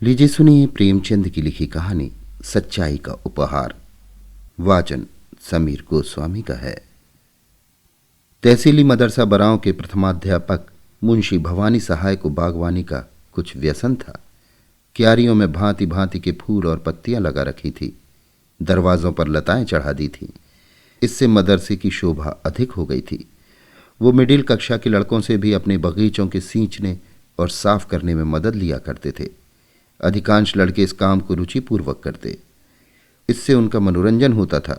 लीजिए सुनिए प्रेमचंद की लिखी कहानी सच्चाई का उपहार। वाचन समीर गोस्वामी का है। तहसीली मदरसा बरांव के प्रथमाध्यापक मुंशी भवानी सहाय को बागवानी का कुछ व्यसन था। क्यारियों में भांति भांति के फूल और पत्तियां लगा रखी थी। दरवाजों पर लताएं चढ़ा दी थीं। इससे मदरसे की शोभा अधिक हो गई थी। वो मिडिल कक्षा के लड़कों से भी अपने बगीचों के सींचने और साफ करने में मदद लिया करते थे। अधिकांश लड़के इस काम को रुचिपूर्वक करते। इससे उनका मनोरंजन होता था,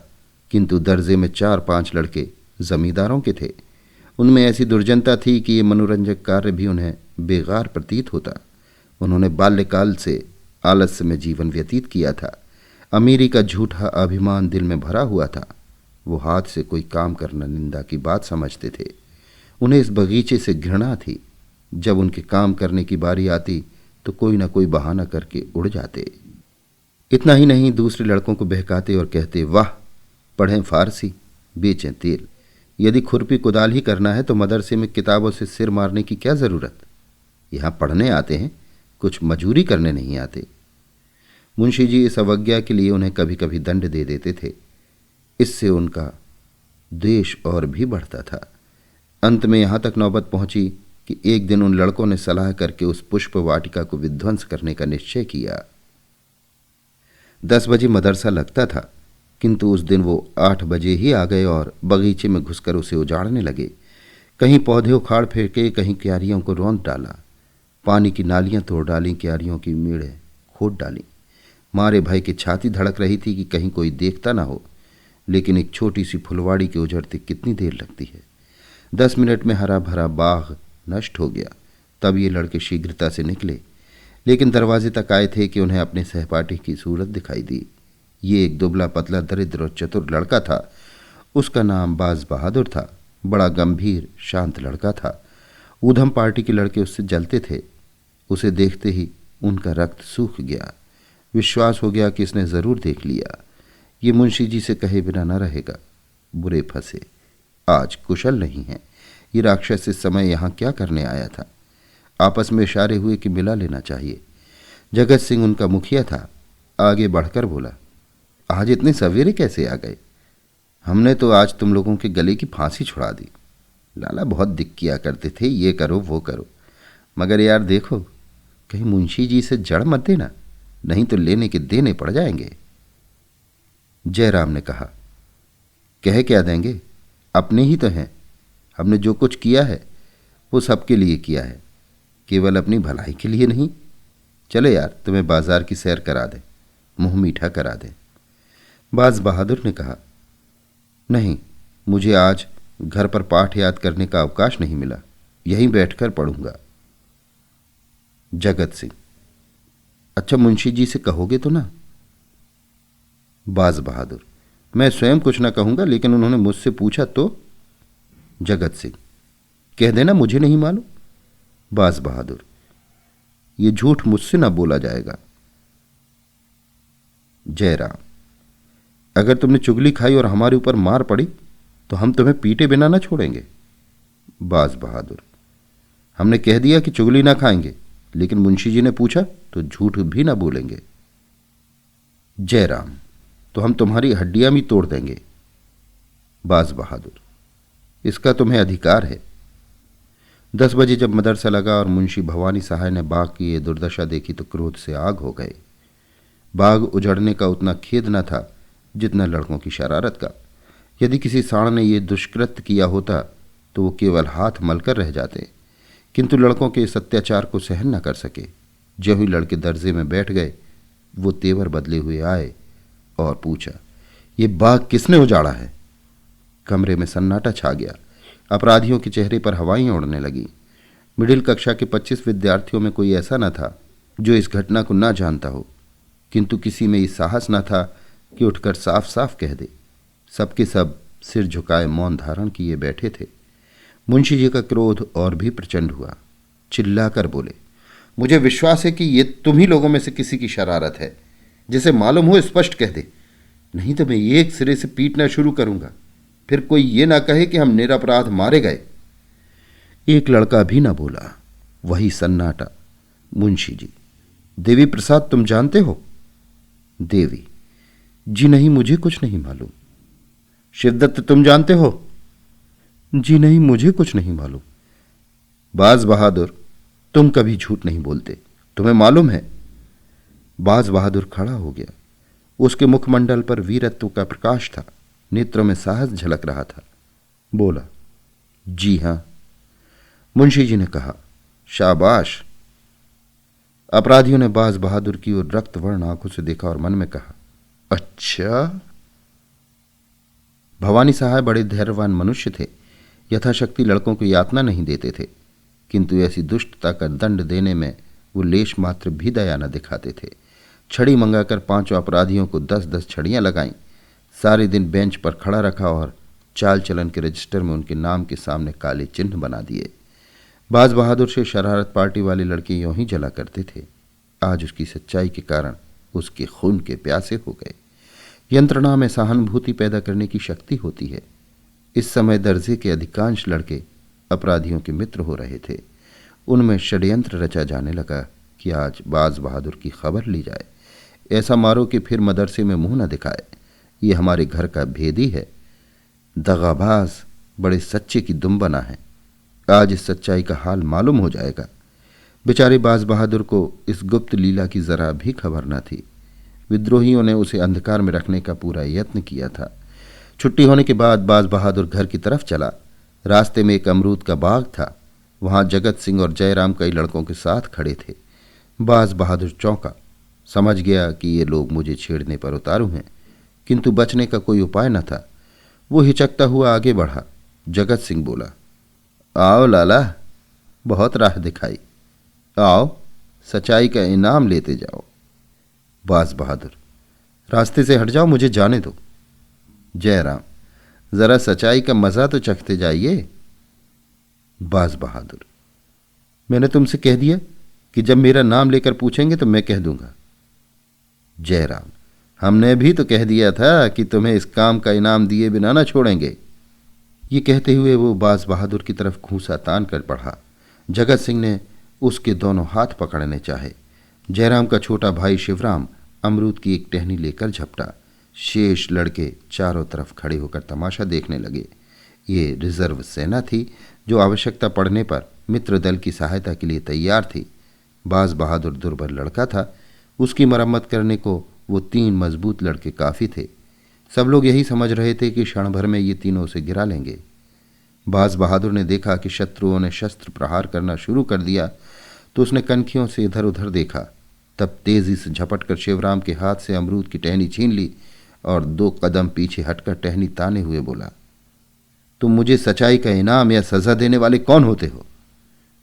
किंतु दर्जे में 4-5 लड़के जमींदारों के थे। उनमें ऐसी दुर्जनता थी कि ये मनोरंजक कार्य भी उन्हें बेगार प्रतीत होता। उन्होंने बाल्यकाल से आलस्य में जीवन व्यतीत किया था। अमीरी का झूठा अभिमान दिल में भरा हुआ था। वो हाथ से कोई काम करना निंदा की बात समझते थे। उन्हें इस बगीचे से घृणा थी। जब उनके काम करने की बारी आती तो कोई ना कोई बहाना करके उड़ जाते। इतना ही नहीं, दूसरे लड़कों को बहकाते और कहते, वाह, पढ़ें फारसी, बेचें तेल। यदि खुरपी कुदाल ही करना है तो मदरसे में किताबों से सिर मारने की क्या ज़रूरत। यहाँ पढ़ने आते हैं, कुछ मजूरी करने नहीं आते। मुंशी जी इस अवज्ञा के लिए उन्हें कभी कभी दंड दे देते थे। इससे उनका द्वेष और भी बढ़ता था। अंत में यहाँ तक नौबत पहुंची कि एक दिन उन लड़कों ने सलाह करके उस पुष्प वाटिका को विध्वंस करने का निश्चय किया। 10 बजे मदरसा लगता था, किंतु उस दिन वो 8 बजे ही आ गए और बगीचे में घुसकर उसे उजाड़ने लगे। कहीं पौधे उखाड़ फेंके, कहीं क्यारियों को रौंद डाला। पानी की नालियां तोड़ डाली, क्यारियों की मेड़ें खोद डाली। मारे भय की छाती धड़क रही थी कि कहीं कोई देखता ना हो। लेकिन एक छोटी सी फुलवाड़ी के उजड़ते कितनी देर लगती है। 10 मिनट में हरा भरा बाग नष्ट हो गया। तब ये लड़के शीघ्रता से निकले, लेकिन दरवाजे तक आए थे कि उन्हें अपने सहपाठी की सूरत दिखाई दी। ये एक दुबला पतला दरिद्र और चतुर लड़का था। उसका नाम बाज बहादुर था। बड़ा गंभीर शांत लड़का था। ऊधम पार्टी के लड़के उससे जलते थे। उसे देखते ही उनका रक्त सूख गया। विश्वास हो गया कि इसने ज़रूर देख लिया। ये मुंशी जी से कहे बिना न रहेगा। बुरे फंसे। आज कुशल नहीं है। ये राक्षस इस समय यहाँ क्या करने आया था। आपस में इशारे हुए कि मिला लेना चाहिए। जगत सिंह उनका मुखिया था। आगे बढ़कर बोला, आज इतने सवेरे कैसे आ गए? हमने तो आज तुम लोगों के गले की फांसी छुड़ा दी। लाला बहुत दिक किया करते थे, ये करो वो करो, मगर यार देखो, कहीं मुंशी जी से जड़ मत देना, नहीं तो लेने के देने पड़ जाएंगे। जयराम ने कहा, कह क्या देंगे, अपने ही तो हैं। हमने जो कुछ किया है वो सबके लिए किया है, केवल अपनी भलाई के लिए नहीं। चलो यार, तुम्हें बाजार की सैर करा दे, मुंह मीठा करा दे। बाज बहादुर ने कहा, नहीं, मुझे आज घर पर पाठ याद करने का अवकाश नहीं मिला, यहीं बैठकर पढ़ूंगा। जगत सिंह, अच्छा मुंशी जी से कहोगे तो ना? बाज बहादुर, मैं स्वयं कुछ ना कहूंगा, लेकिन उन्होंने मुझसे पूछा तो। जगत सिंह, कह देना मुझे नहीं मालूम। बाज बहादुर, ये झूठ मुझसे ना बोला जाएगा। जयराम, अगर तुमने चुगली खाई और हमारे ऊपर मार पड़ी तो हम तुम्हें पीटे बिना ना छोड़ेंगे। बाज बहादुर, हमने कह दिया कि चुगली ना खाएंगे, लेकिन मुंशी जी ने पूछा तो झूठ भी ना बोलेंगे। जयराम, तो हम तुम्हारी हड्डियां भी तोड़ देंगे। बाज बहादुर, इसका तुम्हें अधिकार है। 10 बजे जब मदरसा लगा और मुंशी भवानी सहाय ने बाग की ये दुर्दशा देखी तो क्रोध से आग हो गए। बाग उजड़ने का उतना खेद न था जितना लड़कों की शरारत का। यदि किसी साण ने ये दुष्कृत्य किया होता तो वो केवल हाथ मलकर रह जाते, किंतु लड़कों के इस अत्याचार को सहन न कर सके। जो ही लड़के दर्जे में बैठ गए, वो तेवर बदले हुए आए और पूछा, ये बाग किसने उजाड़ा है? कमरे में सन्नाटा छा गया। अपराधियों के चेहरे पर हवाएं उड़ने लगी। मिडिल कक्षा के 25 विद्यार्थियों में कोई ऐसा न था जो इस घटना को ना जानता हो, किंतु किसी में ये साहस न था कि उठकर साफ साफ कह दे। सबके सब सिर झुकाए मौन धारण किए बैठे थे। मुंशी जी का क्रोध और भी प्रचंड हुआ। चिल्लाकर बोले, मुझे विश्वास है कि ये तुम ही लोगों में से किसी की शरारत है। जिसे मालूम हो स्पष्ट कह दे, नहीं तो मैं एक सिरे से पीटना शुरू करूंगा। फिर कोई ये ना कहे कि हम निरपराध मारे गए। एक लड़का भी ना बोला। वही सन्नाटा। मुंशी जी, देवी प्रसाद तुम जानते हो? देवी: जी नहीं, मुझे कुछ नहीं मालूम। शिवदत्त तुम जानते हो? जी नहीं, मुझे कुछ नहीं मालूम। बाज बहादुर: तुम कभी झूठ नहीं बोलते, तुम्हें मालूम है? बाज बहादुर खड़ा हो गया। उसके मुखमंडल पर वीरत्व का प्रकाश था, नेत्रों में साहस झलक रहा था। बोला, जी हां। मुंशी जी ने कहा, शाबाश। अपराधियों ने बाज बहादुर की ओर रक्तवर्ण आंखों से देखा और मन में कहा, अच्छा। भवानी साहब बड़े धैर्यवान मनुष्य थे, यथाशक्ति लड़कों को यातना नहीं देते थे, किंतु ऐसी दुष्टता का दंड देने में वो लेश मात्र भी दया न दिखाते थे। छड़ी मंगाकर 5 अपराधियों को 10-10 छड़ियां लगाईं, सारे दिन बेंच पर खड़ा रखा और चाल चलन के रजिस्टर में उनके नाम के सामने काले चिन्ह बना दिए। बाज बहादुर से शरारत पार्टी वाले लड़के यूं ही जला करते थे। आज उसकी सच्चाई के कारण उसके खून के प्यासे हो गए। यंत्रणा में सहानुभूति पैदा करने की शक्ति होती है। इस समय दर्जे के अधिकांश लड़के अपराधियों के मित्र हो रहे थे। उनमें षड्यंत्र रचा जाने लगा कि आज बाज बहादुर की खबर ली जाए, ऐसा मारो कि फिर मदरसे में मुंह न दिखाए। ये हमारे घर का भेदी है, दगाबाज बड़े सच्चे की दुम बना है। आज इस सच्चाई का हाल मालूम हो जाएगा। बेचारे बाज बहादुर को इस गुप्त लीला की जरा भी खबर न थी। विद्रोहियों ने उसे अंधकार में रखने का पूरा यत्न किया था। छुट्टी होने के बाद बाज बहादुर घर की तरफ चला। रास्ते में एक अमरूद का बाग था। वहां जगत सिंह और जयराम कई लड़कों के साथ खड़े थे। बाज बहादुर चौंका, समझ गया कि ये लोग मुझे छेड़ने पर उतारू हैं, किंतु बचने का कोई उपाय न था। वो हिचकता हुआ आगे बढ़ा। जगत सिंह बोला, आओ लाला, बहुत राह दिखाई, आओ सच्चाई का इनाम लेते जाओ। बाज बहादुर, रास्ते से हट जाओ, मुझे जाने दो। जयराम, जरा सच्चाई का मजा तो चखते जाइए। बाज बहादुर, मैंने तुमसे कह दिया कि जब मेरा नाम लेकर पूछेंगे तो मैं कह दूंगा। जयराम, हमने भी तो कह दिया था कि तुम्हें इस काम का इनाम दिए बिना ना छोड़ेंगे। ये कहते हुए वो बाज बहादुर की तरफ घूंसा तान कर बढ़ा। जगत सिंह ने उसके दोनों हाथ पकड़ने चाहे। जयराम का छोटा भाई शिवराम अमरूद की एक टहनी लेकर झपटा। शेष लड़के चारों तरफ खड़े होकर तमाशा देखने लगे। ये रिजर्व सेना थी जो आवश्यकता पड़ने पर मित्र दल की सहायता के लिए तैयार थी। बाज बहादुर दुर्बल लड़का था, उसकी मरम्मत करने को वो 3 मजबूत लड़के काफ़ी थे। सब लोग यही समझ रहे थे कि क्षण भर में ये तीनों उसे गिरा लेंगे। बाज बहादुर ने देखा कि शत्रुओं ने शस्त्र प्रहार करना शुरू कर दिया तो उसने कनखियों से इधर उधर देखा। तब तेजी से झपट कर शिवराम के हाथ से अमरूद की टहनी छीन ली और 2 कदम पीछे हटकर टहनी ताने हुए बोला, तुम मुझे सच्चाई का इनाम या सजा देने वाले कौन होते हो?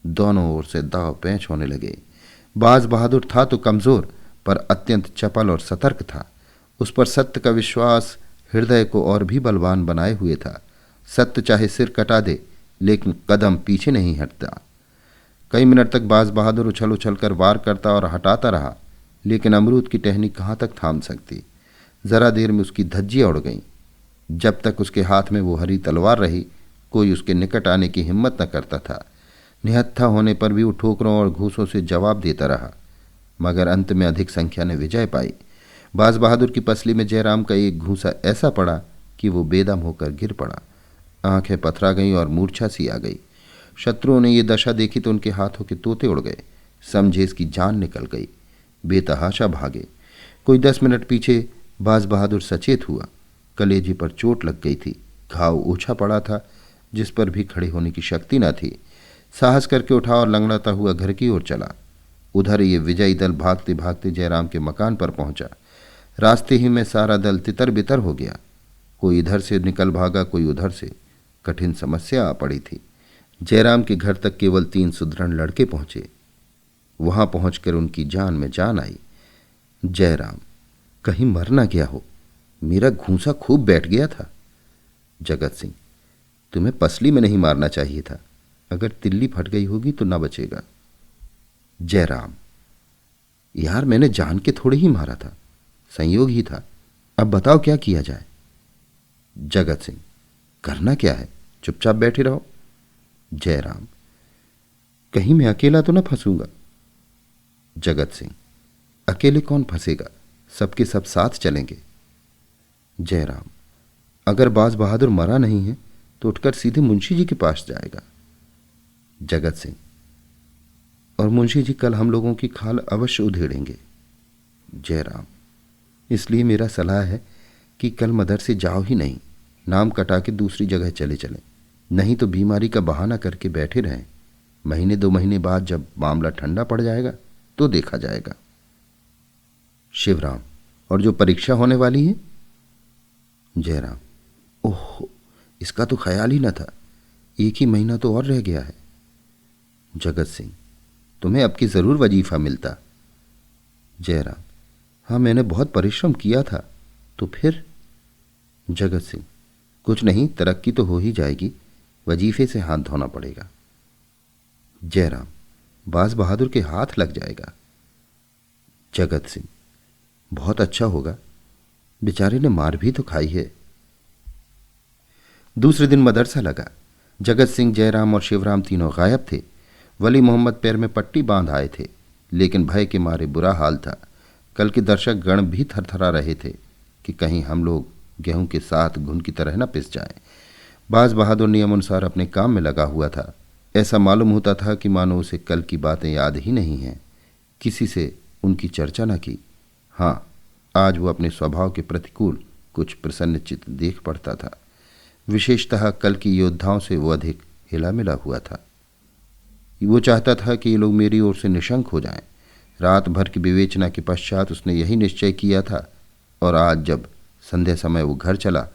दोनों ओर से दाव पैंच होने लगे। बाज बहादुर था तो कमजोर, पर अत्यंत चपल और सतर्क था। उस पर सत्य का विश्वास हृदय को और भी बलवान बनाए हुए था। सत्य चाहे सिर कटा दे, लेकिन कदम पीछे नहीं हटता। कई मिनट तक बाज बहादुर उछल उछल कर वार करता और हटाता रहा, लेकिन अमरूद की टहनी कहाँ तक थाम सकती। जरा देर में उसकी धज्जियां उड़ गईं। जब तक उसके हाथ में वो हरी तलवार रही, कोई उसके निकट आने की हिम्मत न करता था। निहत्था होने पर भी वो ठोकरों और घूसों से जवाब देता रहा, मगर अंत में अधिक संख्या ने विजय पाई। बाज बहादुर की पसली में जयराम का एक घूंसा ऐसा पड़ा कि वो बेदम होकर गिर पड़ा। आंखें पथरा गईं और मूर्छा सी आ गई। शत्रुओं ने ये दशा देखी तो उनके हाथों के तोते उड़ गए। समझे इसकी जान निकल गई। बेतहाशा भागे। कोई 10 मिनट पीछे बाज बहादुर सचेत हुआ। कलेजे पर चोट लग गई थी। घाव ओछा पड़ा था, जिस पर भी खड़े होने की शक्ति न थी। साहस करके उठा और लंगड़ाता हुआ घर की ओर चला। उधर ये विजयी दल भागते भागते जयराम के मकान पर पहुंचा। रास्ते ही में सारा दल तितर बितर हो गया। कोई इधर से निकल भागा, कोई उधर से। कठिन समस्या आ पड़ी थी। जयराम के घर तक केवल 3 सुदृढ़ लड़के पहुंचे। वहां पहुंचकर उनकी जान में जान आई। जयराम, कहीं मर ना गया हो, मेरा घूंसा खूब बैठ गया था। जगत सिंह, तुम्हें पसली में नहीं मारना चाहिए था, अगर तिल्ली फट गई होगी तो ना बचेगा। जयराम, यार मैंने जान के थोड़े ही मारा था, संयोग ही था। अब बताओ क्या किया जाए। जगत सिंह, करना क्या है, चुपचाप बैठे रहो। जयराम, कहीं मैं अकेला तो ना फंसूंगा। जगत सिंह, अकेले कौन फंसेगा, सबके सब साथ चलेंगे। जयराम, अगर बाज बहादुर मरा नहीं है तो उठकर सीधे मुंशी जी के पास जाएगा। जगत सिंह, और मुंशी जी कल हम लोगों की खाल अवश्य उधेड़ेंगे। जयराम, इसलिए मेरा सलाह है कि कल मदरसे जाओ ही नहीं, नाम कटा के दूसरी जगह चले चलें, नहीं तो बीमारी का बहाना करके बैठे रहें। महीने 2 महीने बाद जब मामला ठंडा पड़ जाएगा तो देखा जाएगा। शिवराम, और जो परीक्षा होने वाली है? जयराम, ओह, इसका तो ख्याल ही न था, 1 ही महीना तो और रह गया है। जगत सिंह, तुम्हें अब की जरूर वजीफा मिलता। जयराम, हाँ, मैंने बहुत परिश्रम किया था। तो फिर? जगत सिंह, कुछ नहीं, तरक्की तो हो ही जाएगी, वजीफे से हाथ धोना पड़ेगा। जयराम, बाज बहादुर के हाथ लग जाएगा। जगत सिंह, बहुत अच्छा होगा, बेचारे ने मार भी तो खाई है। दूसरे दिन मदरसा लगा। जगत सिंह, जयराम और शिवराम तीनों गायब थे। वली मोहम्मद पैर में पट्टी बांध आए थे, लेकिन भय के मारे बुरा हाल था। कल के दर्शक गण भी थरथरा रहे थे कि कहीं हम लोग गेहूं के साथ घुन की तरह न पिस जाएं। बाज बहादुर नियमानुसार अपने काम में लगा हुआ था। ऐसा मालूम होता था कि मानो उसे कल की बातें याद ही नहीं हैं। किसी से उनकी चर्चा न की। हाँ, आज वो अपने स्वभाव के प्रतिकूल कुछ प्रसन्नचित्त देख पड़ता था। विशेषतः कल की योद्धाओं से वो अधिक हिला मिला हुआ था। वो चाहता था कि ये लोग मेरी ओर से निशंक हो जाएं। रात भर की विवेचना के पश्चात उसने यही निश्चय किया था, और आज जब संध्या समय वो घर चला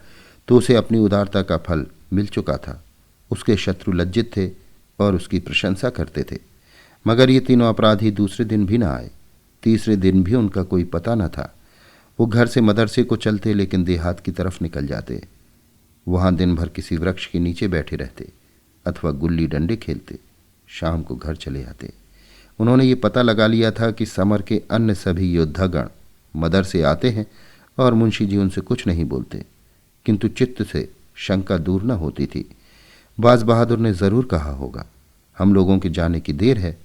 तो उसे अपनी उदारता का फल मिल चुका था। उसके शत्रु लज्जित थे और उसकी प्रशंसा करते थे। मगर ये तीनों अपराधी दूसरे दिन भी न आए। तीसरे दिन भी उनका कोई पता न था। वो घर से मदरसे को चलते, लेकिन देहात की तरफ निकल जाते। वहाँ दिन भर किसी वृक्ष के नीचे बैठे रहते अथवा गुल्ली डंडे खेलते। शाम को घर चले आते। उन्होंने ये पता लगा लिया था कि समर के अन्य सभी योद्धागण मदरसे आते हैं और मुंशी जी उनसे कुछ नहीं बोलते, किंतु चित्त से शंका दूर न होती थी। बाज बहादुर ने जरूर कहा होगा, हम लोगों के जाने की देर है।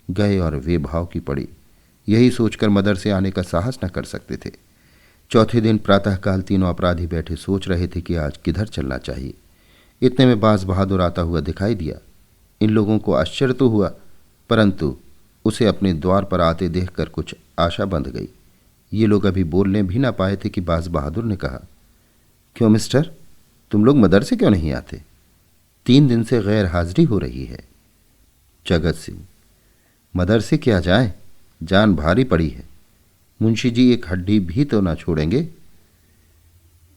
गए और वे भाव की पड़ी। यही सोचकर मदरसे आने का साहस न कर सकते थे। चौथे दिन प्रातःकाल तीनों अपराधी बैठे सोच रहे थे कि आज किधर चलना चाहिए। इतने में बाज बहादुर आता हुआ दिखाई दिया। इन लोगों को आश्चर्य तो हुआ, परंतु उसे अपने द्वार पर आते देखकर कुछ आशा बंध गई। ये लोग अभी बोलने भी ना पाए थे कि बाज बहादुर ने कहा, क्यों मिस्टर, तुम लोग मदरसे क्यों नहीं आते? 3 दिन से गैर हाजिरी हो रही है। जगत सिंह, मदरसे क्या जाए, जान भारी पड़ी है। मुंशी जी एक हड्डी भी तो ना छोड़ेंगे।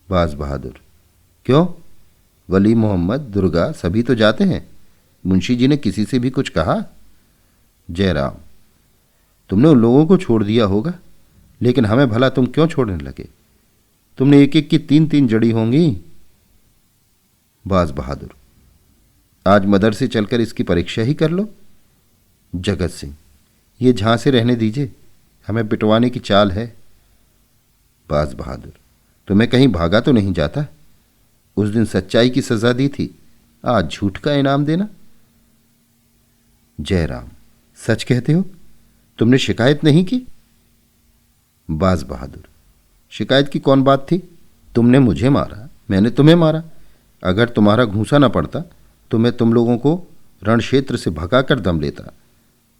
बाज बहादुर, क्यों? वली मोहम्मद, दुर्गा सभी तो जाते हैं। मुंशी जी ने किसी से भी कुछ कहा? जयराम, तुमने उन लोगों को छोड़ दिया होगा, लेकिन हमें भला तुम क्यों छोड़ने लगे? तुमने एक एक की 3-3 जड़ी होंगी। बाज बहादुर, आज मदरसे चलकर इसकी परीक्षा ही कर लो। जगत सिंह, ये झांसे रहने दीजिए, हमें पिटवाने की चाल है। बाज बहादुर, तुम्हें कहीं भागा तो नहीं जाता? उस दिन सच्चाई की सजा दी थी, आज झूठ का इनाम देना। जयराम, सच कहते हो? तुमने शिकायत नहीं की? बाज बहादुर, शिकायत की कौन बात थी? तुमने मुझे मारा, मैंने तुम्हें मारा। अगर तुम्हारा घूंसा न पड़ता तो मैं तुम लोगों को रण क्षेत्र से भगाकर दम लेता।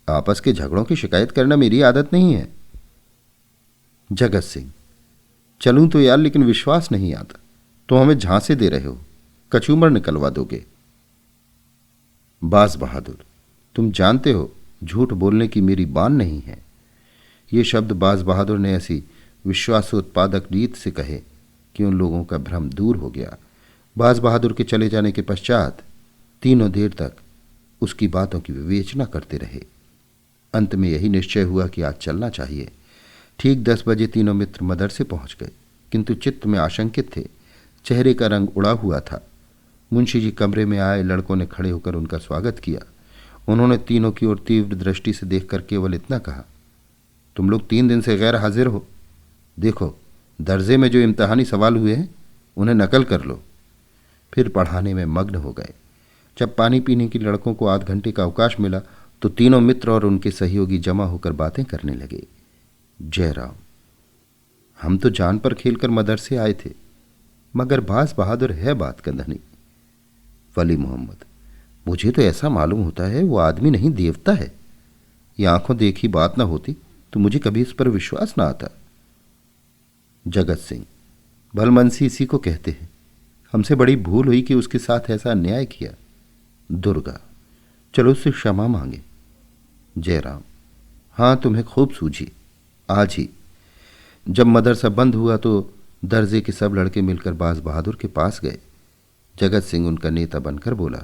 आपस के झगड़ों की शिकायत करना मेरी आदत नहीं है। जगत सिंह, चलूं तो यार, लेकिन विश्वास नहीं आता। तुम हमें झांसे दे रहे हो, कचूमर निकलवा दोगे। बाज बहादुर, तुम जानते हो झूठ बोलने की मेरी बान नहीं है। ये शब्द बाज बहादुर ने ऐसी विश्वासोत्पादक रीत से कहे कि उन लोगों का भ्रम दूर हो गया। बाज बहादुर के चले जाने के पश्चात तीनों देर तक उसकी बातों की विवेचना करते रहे। अंत में यही निश्चय हुआ कि आज चलना चाहिए। ठीक 10 बजे तीनों मित्र मदरसे पहुंच गए, किंतु चित्त में आशंकित थे। चेहरे का रंग उड़ा हुआ था। मुंशी जी कमरे में आए लड़कों ने खड़े होकर उनका स्वागत किया। उन्होंने तीनों की ओर तीव्र दृष्टि से देखकर केवल इतना कहा, तुम लोग 3 दिन से गैर हाजिर हो। देखो, दर्जे में जो इम्तहानी सवाल हुए हैं उन्हें नकल कर लो। फिर पढ़ाने में मग्न हो गए। जब पानी पीने की लड़कों को आध घंटे का अवकाश मिला तो तीनों मित्र और उनके सहयोगी जमा होकर बातें करने लगे। जयराम, हम तो जान पर खेलकर मदरसे आए थे, मगर बास बहादुर है बात का धनी। वली मोहम्मद, मुझे तो ऐसा मालूम होता है वो आदमी नहीं देवता है। ये आंखों देखी बात ना होती तो मुझे कभी इस पर विश्वास ना आता। जगत सिंह, भलमनसी इसी को कहते हैं। हमसे बड़ी भूल हुई कि उसके साथ ऐसा अन्याय किया। दुर्गा, चलो उससे क्षमा मांगे। जयराम, हाँ तुम्हें खूब सूझी। आज ही जब मदरसा बंद हुआ तो दर्जे के सब लड़के मिलकर बाज बहादुर के पास गए। जगत सिंह उनका नेता बनकर बोला,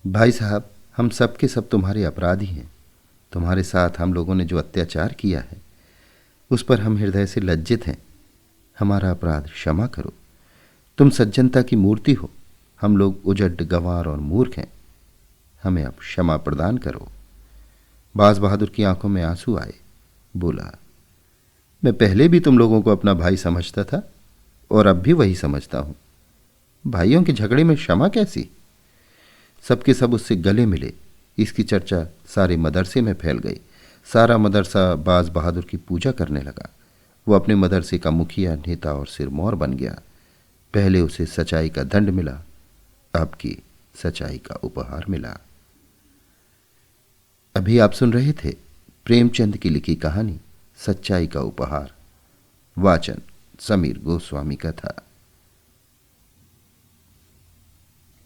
भाई साहब, हम सब के सब तुम्हारे अपराधी हैं। तुम्हारे साथ हम लोगों ने जो अत्याचार किया है उस पर हम हृदय से लज्जित हैं। हमारा अपराध क्षमा करो। तुम सज्जनता की मूर्ति हो, हम लोग उजड, गंवार और मूर्ख हैं। हमें अब क्षमा प्रदान करो। बाज बहादुर की आंखों में आंसू आए। बोला, मैं पहले भी तुम लोगों को अपना भाई समझता था और अब भी वही समझता हूं। भाइयों के झगड़े में क्षमा कैसी? सबके सब उससे गले मिले। इसकी चर्चा सारे मदरसे में फैल गई। सारा मदरसा बाज बहादुर की पूजा करने लगा। वो अपने मदरसे का मुखिया, नेता और सिरमौर बन गया। पहले उसे सच्चाई का दंड मिला, अब की सच्चाई का उपहार मिला। अभी आप सुन रहे थे प्रेमचंद की लिखी कहानी सच्चाई का उपहार। वाचन समीर गोस्वामी का था।